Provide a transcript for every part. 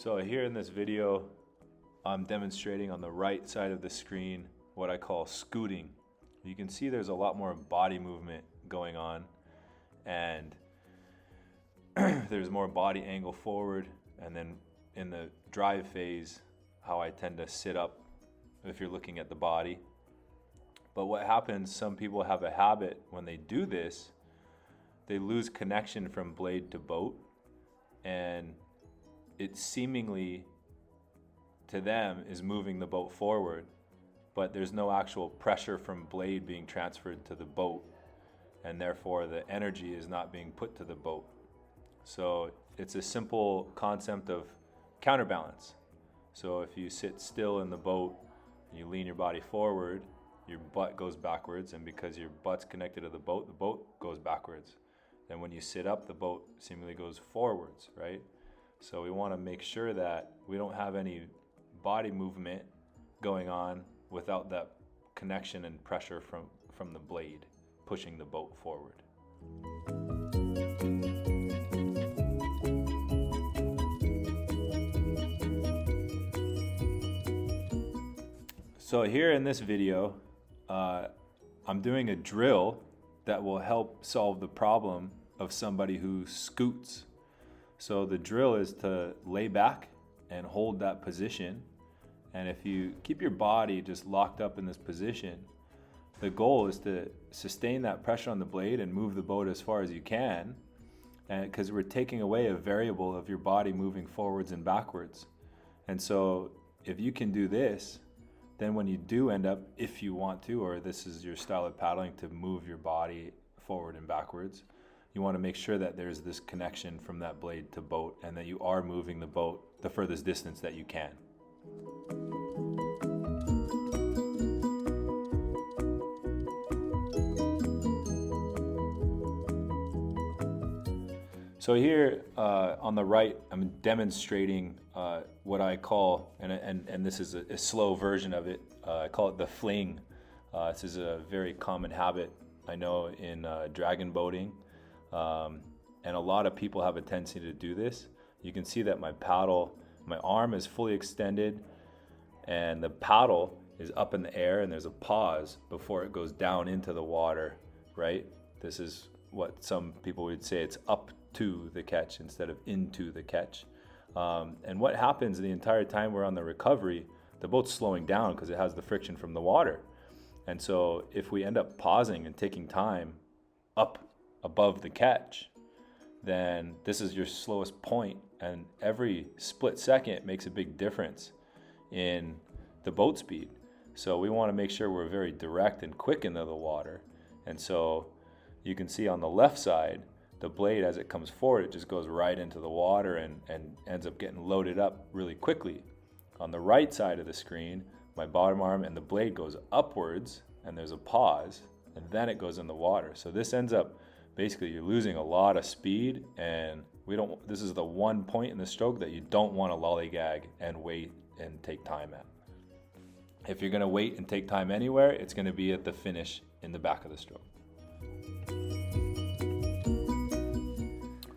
So here in this video, I'm demonstrating on the right side of the screen what I call scooting. You can see there's a lot more body movement going on, and there's more body angle forward, and then in the drive phase, how I tend to sit up if you're looking at the body. But what happens, some people have a habit when they do this, they lose connection from blade to boat, and it seemingly to them is moving the boat forward, but there's no actual pressure from blade being transferred to the boat, and therefore the energy is not being put to the boat. So it's a simple concept of counterbalance. So if you sit still in the boat, you lean your body forward, your butt goes backwards, and because your butt's connected to the boat goes backwards. Then when you sit up, the boat seemingly goes forwards, right? So we want to make sure that we don't have any body movement going on without that connection and pressure from the blade pushing the boat forward. So here in this video, I'm doing a drill that will help solve the problem of somebody who scoots. So the drill is to lay back and hold that position. And if you keep your body just locked up in this position, the goal is to sustain that pressure on the blade and move the boat as far as you can. And because we're taking away a variable of your body moving forwards and backwards. And so if you can do this, then when you do end up, if you want to, or this is your style of paddling to move your body forward and backwards, you want to make sure that there's this connection from that blade to boat and that you are moving the boat the furthest distance that you can. So here on the right, I'm demonstrating what I call, and this is a slow version of it, I call it the Fling. This is a very common habit I know in dragon boating. And a lot of people have a tendency to do this. You can see that my arm is fully extended and the paddle is up in the air, and there's a pause before it goes down into the water, right? This is what some people would say, it's up to the catch instead of into the catch. And what happens the entire time we're on the recovery, the boat's slowing down because it has the friction from the water. And so if we end up pausing and taking time up above the catch, then this is your slowest point, and every split second makes a big difference in the boat speed. So we want to make sure we're very direct and quick into the water. And so you can see on the left side, the blade, as it comes forward, it just goes right into the water and ends up getting loaded up really quickly. On the right side of the screen, my bottom arm and the blade goes upwards, and there's a pause, and then it goes in the water. So this ends up, basically you're losing a lot of speed, and this is the one point in the stroke that you don't want to lollygag and wait and take time at. If you're going to wait and take time anywhere, it's going to be at the finish in the back of the stroke.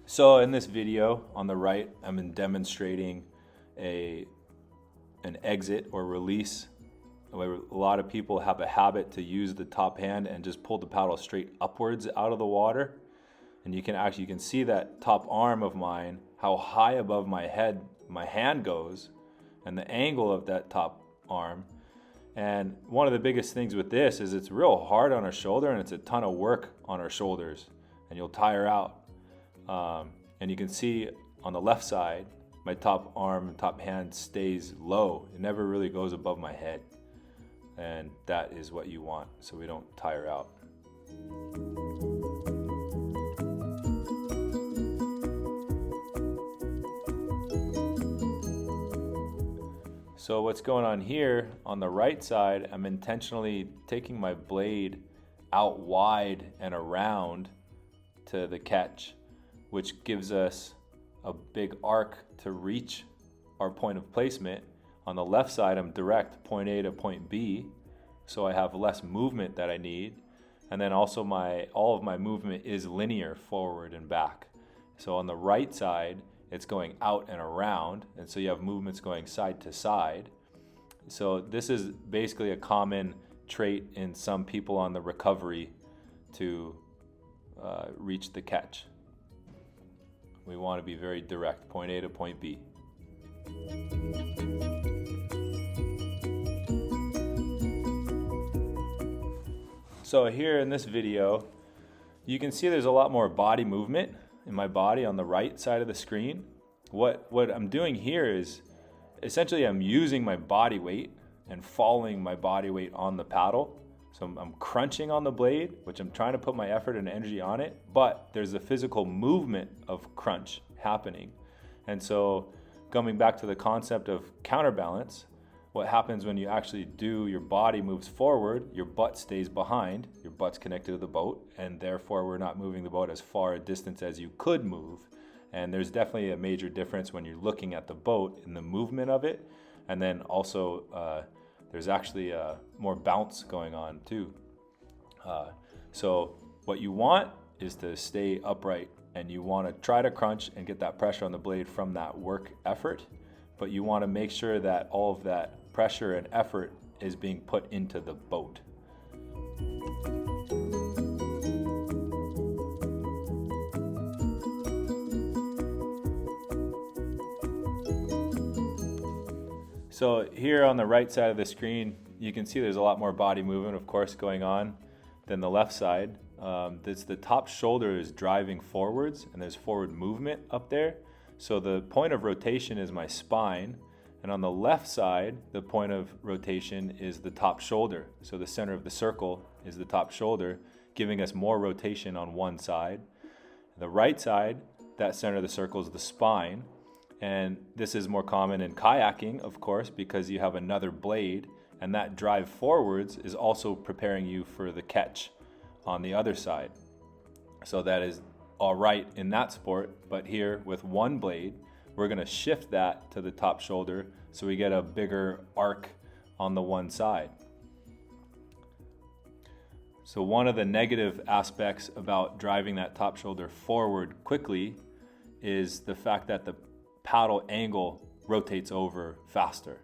So in this video on the right, I'm demonstrating an exit or release. A lot of people have a habit to use the top hand and just pull the paddle straight upwards out of the water. And you can see that top arm of mine, how high above my head my hand goes, and the angle of that top arm. And one of the biggest things with this is it's real hard on our shoulder, and it's a ton of work on our shoulders, and you'll tire out. And you can see on the left side, my top arm and top hand stays low. It never really goes above my head. And that is what you want, so we don't tire out. So what's going on here on the right side, I'm intentionally taking my blade out wide and around to the catch, which gives us a big arc to reach our point of placement. On the left side, I'm direct, point A to point B, so I have less movement that I need. And then also all of my movement is linear forward and back. So on the right side, it's going out and around, and so you have movements going side to side. So this is basically a common trait in some people on the recovery to reach the catch. We want to be very direct, point A to point B. So here in this video, you can see there's a lot more body movement in my body on the right side of the screen. What I'm doing here is essentially I'm using my body weight and following my body weight on the paddle. So I'm crunching on the blade, which I'm trying to put my effort and energy on it, but there's a physical movement of crunch happening. And so coming back to the concept of counterbalance, what happens when you actually do, your body moves forward, your butt stays behind, your butt's connected to the boat, and therefore we're not moving the boat as far a distance as you could move. And there's definitely a major difference when you're looking at the boat in the movement of it. And then also there's actually more bounce going on too. So what you want is to stay upright, and you want to try to crunch and get that pressure on the blade from that work effort. But you want to make sure that all of that pressure and effort is being put into the boat. So here on the right side of the screen, you can see there's a lot more body movement, of course, going on than the left side. The top shoulder is driving forwards, and there's forward movement up there. So the point of rotation is my spine, and on the left side, the point of rotation is the top shoulder. So the center of the circle is the top shoulder, giving us more rotation on one side. The right side, that center of the circle is the spine, and this is more common in kayaking, of course, because you have another blade, and that drive forwards is also preparing you for the catch on the other side. So that is all right in that sport, but here with one blade, we're going to shift that to the top shoulder so we get a bigger arc on the one side. So one of the negative aspects about driving that top shoulder forward quickly is the fact that the paddle angle rotates over faster.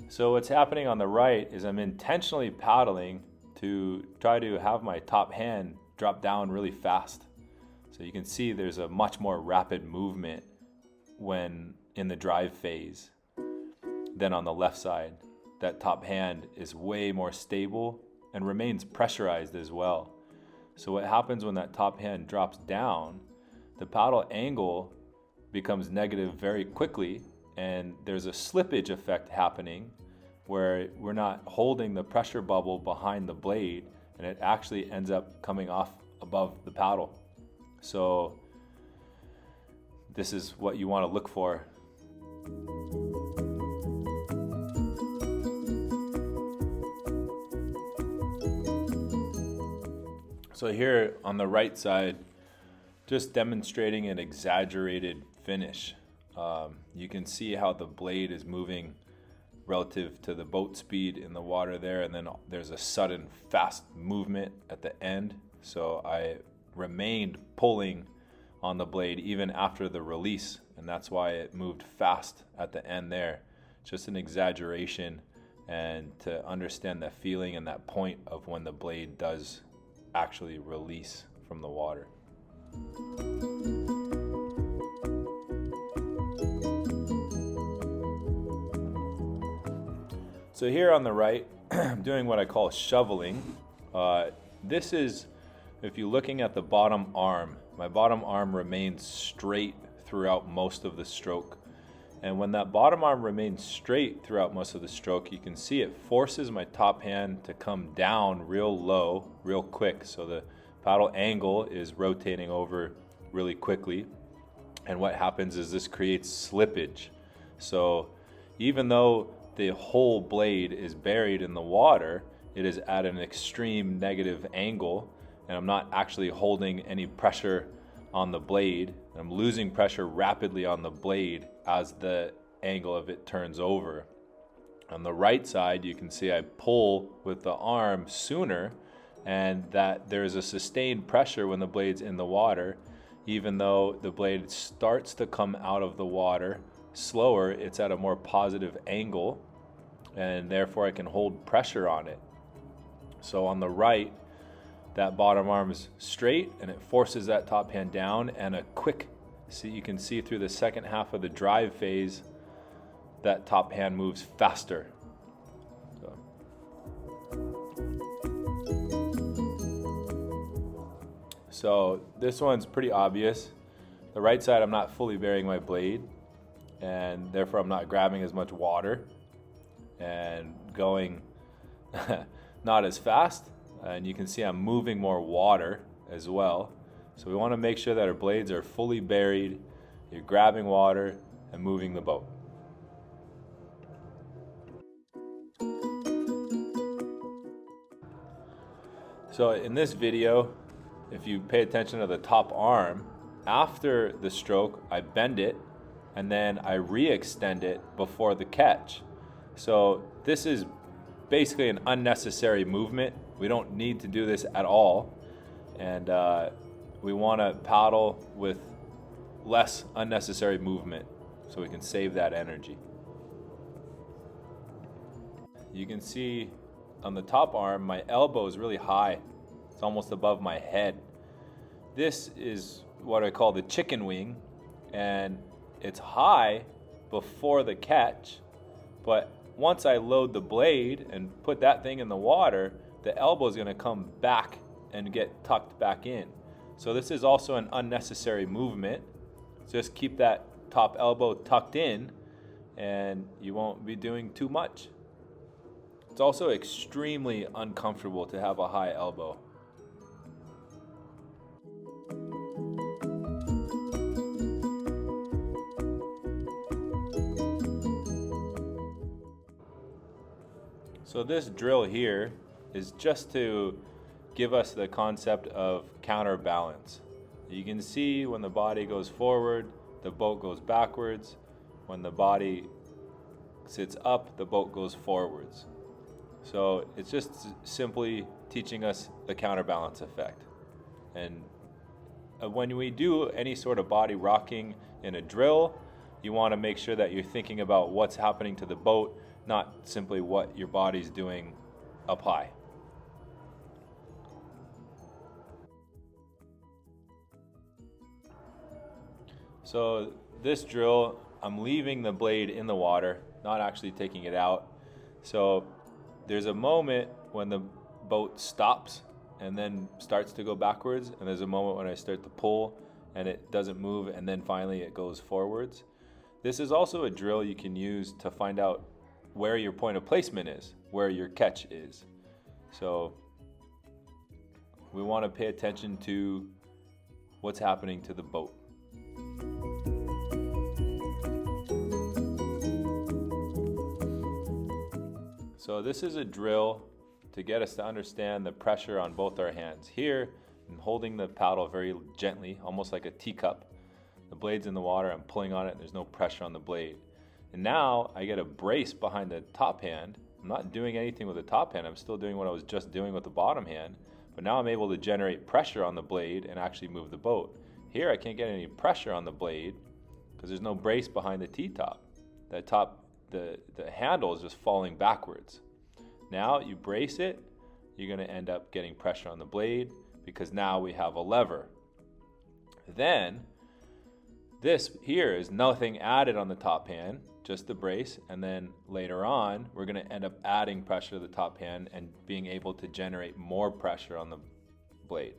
So what's happening on the right is I'm intentionally paddling to try to have my top hand drop down really fast. So you can see there's a much more rapid movement when in the drive phase than on the left side. That top hand is way more stable and remains pressurized as well. So what happens when that top hand drops down, the paddle angle becomes negative very quickly, and there's a slippage effect happening where we're not holding the pressure bubble behind the blade, and it actually ends up coming off above the paddle. So this is what you want to look for. So here on the right side, just demonstrating an exaggerated finish. You can see how the blade is moving relative to the boat speed in the water there, and then there's a sudden fast movement at the end. So I remained pulling on the blade even after the release, and that's why it moved fast at the end there. Just an exaggeration, and to understand the feeling and that point of when the blade does actually release from the water. So here on the right, I'm doing what I call shoveling. This is, if you're looking at the bottom arm, my bottom arm remains straight throughout most of the stroke. And when that bottom arm remains straight throughout most of the stroke, you can see it forces my top hand to come down real low, real quick. So the paddle angle is rotating over really quickly. And what happens is this creates slippage. So even though the whole blade is buried in the water, it is at an extreme negative angle, and I'm not actually holding any pressure on the blade. I'm losing pressure rapidly on the blade as the angle of it turns over. On the right side, you can see I pull with the arm sooner, and that there's a sustained pressure when the blade's in the water. Even though the blade starts to come out of the water slower, it's at a more positive angle, and therefore I can hold pressure on it. So on the right, that bottom arm is straight and it forces that top hand down, and a quick, see, you can see through the second half of the drive phase, that top hand moves faster. So this one's pretty obvious. The right side, I'm not fully burying my blade, and therefore I'm not grabbing as much water and going not as fast. And you can see I'm moving more water as well. So we want to make sure that our blades are fully buried, you're grabbing water and moving the boat. So in this video, if you pay attention to the top arm, after the stroke, I bend it and then I re-extend it before the catch. So this is basically an unnecessary movement. We don't need to do this at all. And we want to paddle with less unnecessary movement so we can save that energy. You can see on the top arm, my elbow is really high. It's almost above my head. This is what I call the chicken wing, and it's high before the catch, but once I load the blade and put that thing in the water, the elbow is going to come back and get tucked back in. So this is also an unnecessary movement. Just keep that top elbow tucked in and you won't be doing too much. It's also extremely uncomfortable to have a high elbow. So this drill here is just to give us the concept of counterbalance. You can see when the body goes forward, the boat goes backwards. When the body sits up, the boat goes forwards. So it's just simply teaching us the counterbalance effect. And when we do any sort of body rocking in a drill, you want to make sure that you're thinking about what's happening to the boat, not simply what your body's doing up high. So this drill, I'm leaving the blade in the water, not actually taking it out. So there's a moment when the boat stops and then starts to go backwards, and there's a moment when I start to pull and it doesn't move, and then finally it goes forwards. This is also a drill you can use to find out where your point of placement is, where your catch is. So we want to pay attention to what's happening to the boat. So this is a drill to get us to understand the pressure on both our hands. Here, I'm holding the paddle very gently, almost like a teacup. The blade's in the water, I'm pulling on it, and there's no pressure on the blade. And now I get a brace behind the top hand. I'm not doing anything with the top hand, I'm still doing what I was just doing with the bottom hand, but now I'm able to generate pressure on the blade and actually move the boat. Here I can't get any pressure on the blade because there's no brace behind the T-top. The handle is just falling backwards. Now you brace it, you're going to end up getting pressure on the blade because now we have a lever. Then this here is nothing added on the top hand, just the brace, and then later on we're going to end up adding pressure to the top hand and being able to generate more pressure on the blade.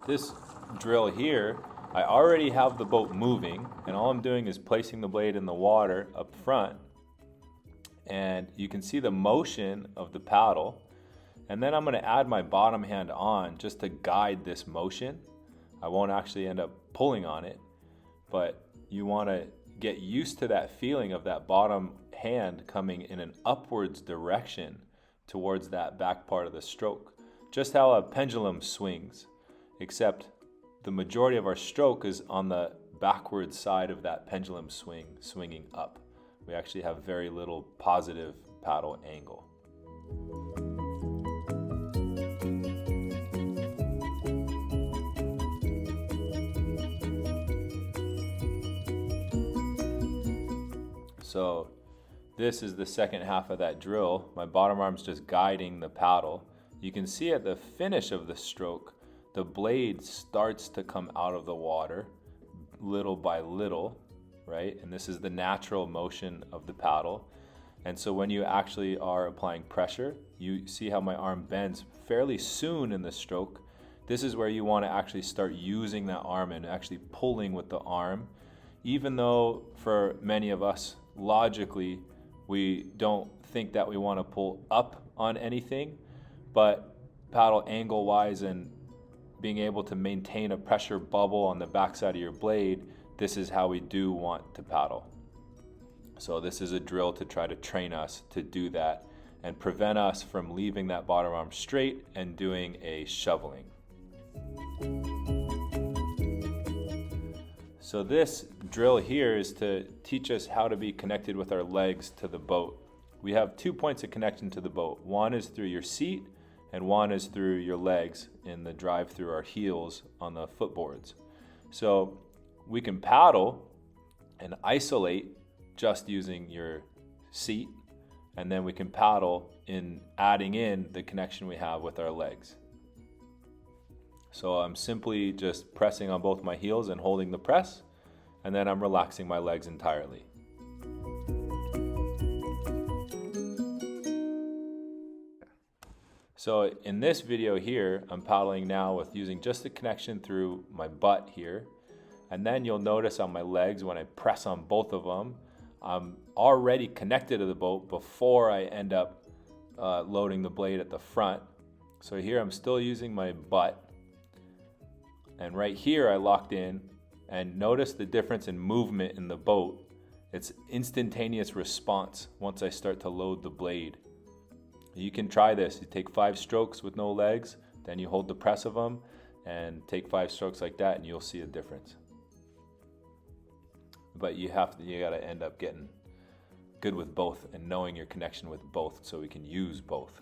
This drill here, I already have the boat moving, and all I'm doing is placing the blade in the water up front, and you can see the motion of the paddle, and then I'm going to add my bottom hand on just to guide this motion. I won't actually end up pulling on it, but you want to get used to that feeling of that bottom hand coming in an upwards direction towards that back part of the stroke. Just how a pendulum swings, except the majority of our stroke is on the backward side of that pendulum swing, swinging up. We actually have very little positive paddle angle. So this is the second half of that drill. My bottom arm's just guiding the paddle. You can see at the finish of the stroke, the blade starts to come out of the water little by little, right? And this is the natural motion of the paddle. And so when you actually are applying pressure, you see how my arm bends fairly soon in the stroke. This is where you want to actually start using that arm and actually pulling with the arm. Even though for many of us, logically, we don't think that we want to pull up on anything, but paddle angle wise and being able to maintain a pressure bubble on the backside of your blade, this is how we do want to paddle. So this is a drill to try to train us to do that and prevent us from leaving that bottom arm straight and doing a shoveling. So this drill here is to teach us how to be connected with our legs to the boat. We have 2 points of connection to the boat. One is through your seat and one is through your legs in the drive through our heels on the footboards. So we can paddle and isolate just using your seat, and then we can paddle in adding in the connection we have with our legs. So I'm simply just pressing on both my heels and holding the press, and then I'm relaxing my legs entirely. So in this video here, I'm paddling now with using just the connection through my butt here, and then you'll notice on my legs when I press on both of them, I'm already connected to the boat before I end up loading the blade at the front. So here I'm still using my butt. And right here I locked in, and notice the difference in movement in the boat. It's instantaneous response once I start to load the blade. You can try this. You take 5 strokes with no legs, then you hold the press of them and take 5 strokes like that and you'll see a difference. But you gotta end up getting good with both and knowing your connection with both so we can use both.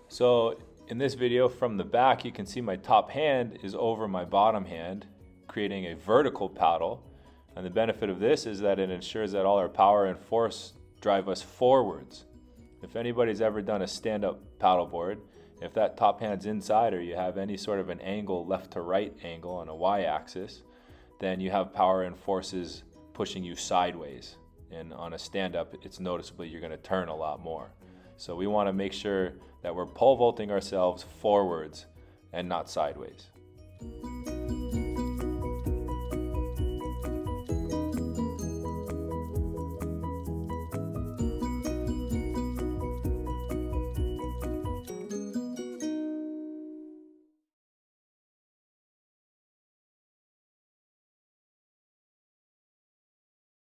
So in this video from the back, you can see my top hand is over my bottom hand, creating a vertical paddle. And the benefit of this is that it ensures that all our power and force drive us forwards. If anybody's ever done a stand-up paddleboard, if that top hand's inside or you have any sort of an angle, left to right angle on a y-axis, then you have power and forces pushing you sideways. And on a stand-up, it's noticeably you're going to turn a lot more. So we want to make sure that we're pole vaulting ourselves forwards and not sideways.